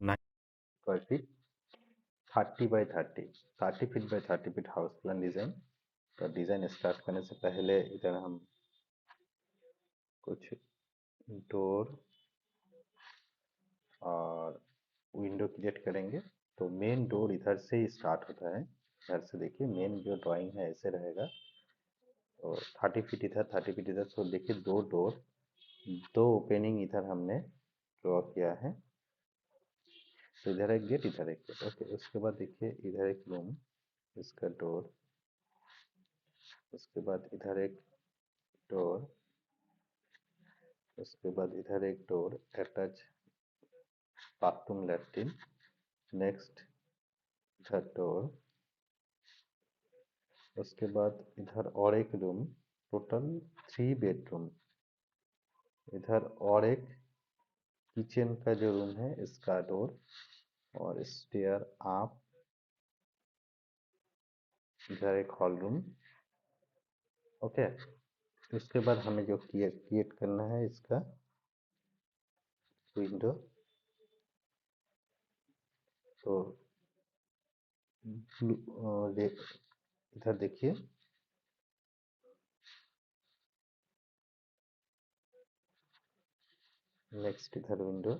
9 square feet 30 by 30 feet house plan design. तो design start करने से पहले इधर हम कुछ डोर और विंडो क्रिएट करेंगे। तो मेन डोर इधर से ही स्टार्ट होता है। इधर से देखिए मेन जो ड्राइंग है ऐसे रहेगा। तो 30 फीट इधर 30 फीट इधर। तो देखिए दो डोर, दो ओपनिंग इधर हमने ड्रॉ किया है। तो इधर एक गेट, इधर एक गेट। ओके, उसके बाद देखिए इधर एक रूम, इसका डोर। उसके बाद इधर एक डोर। उसके बाद इधर एक door attach bathroom latrine. Next इधर डोर। उसके बाद इधर और एक रूम, टोटल 3 बेडरूम। इधर और एक किचन का जो रूम है इसका डोर और स्टेयर आप। इधर एक हॉल रूम। ओके, उसके बाद हमें जो क्रिएट करना है इसका विंडो। तो इधर देखिए नेक्स्ट इधर विंडो,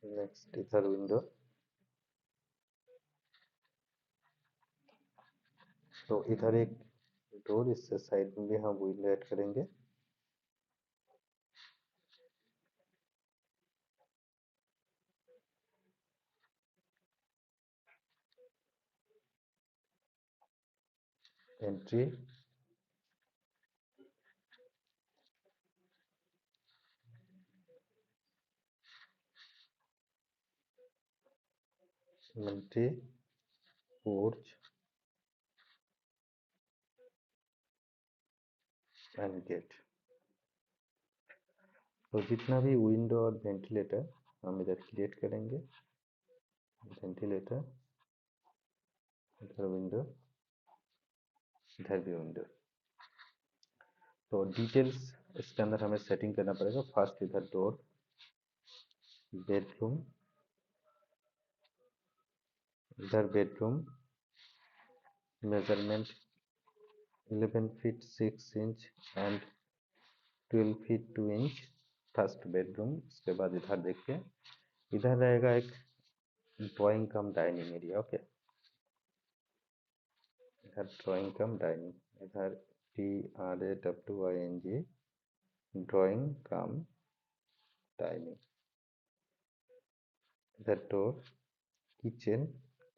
नेक्स्ट इधर विंडो। तो इधर एक डोर, इससे साइड में भी हम विंडो ऐड करेंगे। Entry, entry, porch and gate. तो जितना भी विंडो और वेंटिलेटर हम इधर क्रिएट करेंगे। वेंटिलेटर, इधर विंडो, इधर भी विंडो। तो डिटेल्स इसके अंदर हमें सेटिंग करना पड़ेगा। फर्स्ट इधर डोर, बेडरूम, इधर bedroom measurement 11 feet 6 inch and 12 feet 2 inch first bedroom. उसके बाद इधर देखिए इधर रहेगा एक ड्राइंग कम डाइनिंग एरिया। ओके, इधर ड्राइंग कम डाइनिंग, इधर DRAWING ड्राइंग कम डाइनिंग। इधर door, kitchen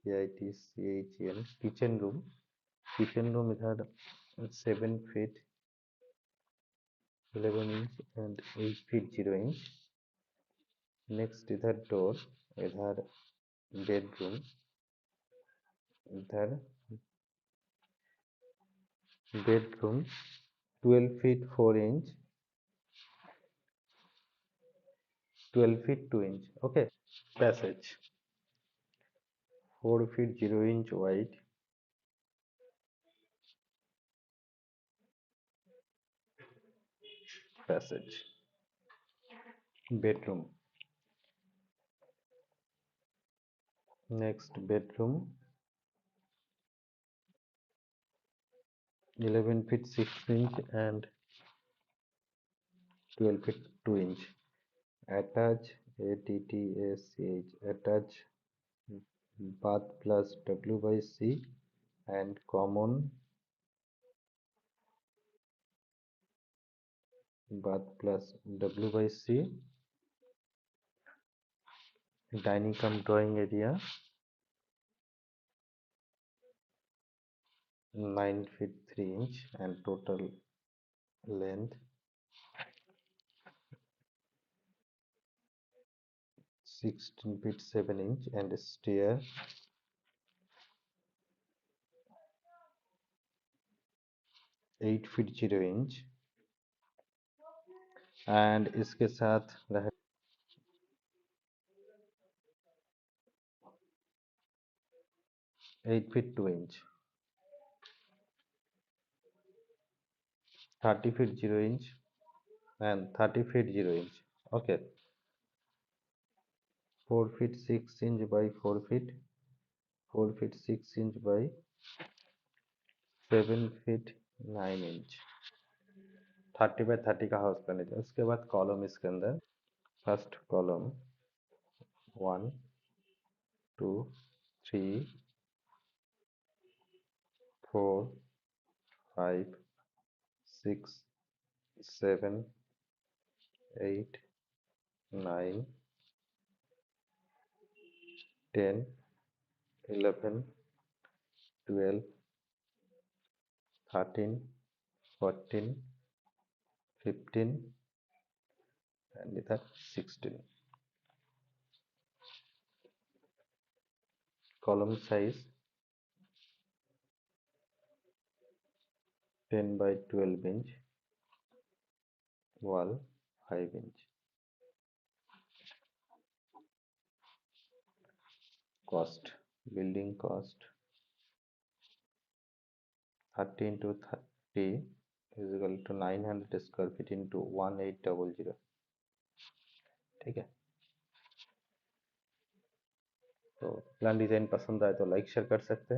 KITCHEN kitchen room. Kitchen room इधर 7 feet 11 inch and 8 feet 0 inch. Next इधर डोर, इधर बेडरूम, इधर bedroom 12 feet 4 inch 12 feet 2 inch. Okay, passage 4 feet 0 inch wide, passage. Bedroom, next bedroom 11 feet 6 inch and 12 feet 2 inch. Attach ATTACH, attach bath plus W by C and common bath plus W by C. Dining cum drawing area 9 feet 3 inch and total length 16 feet 7 inch and stair 8 feet 0 inch and इसके साथ रहे 8 feet 2 inch 30 feet 0 inch and 30 feet 0 inch. Okay, 4 feet 6 inch by 4 feet, 4 feet 6 inch by 7 feet 9 inch, 30 by 30 का house plan है। उसके बाद column इसके अंदर, first column 1 2 3 4 5 6 7 8 9 10 11 12 13 14 15 and इधर 16। Column size 10 by 12 inch, wall 5 inch। cost, building cost 30 into 30 is equal to 900 square feet into 1800। ठीक है, तो प्लान डिजाइन पसंद आए तो लाइक शेयर कर सकते हैं।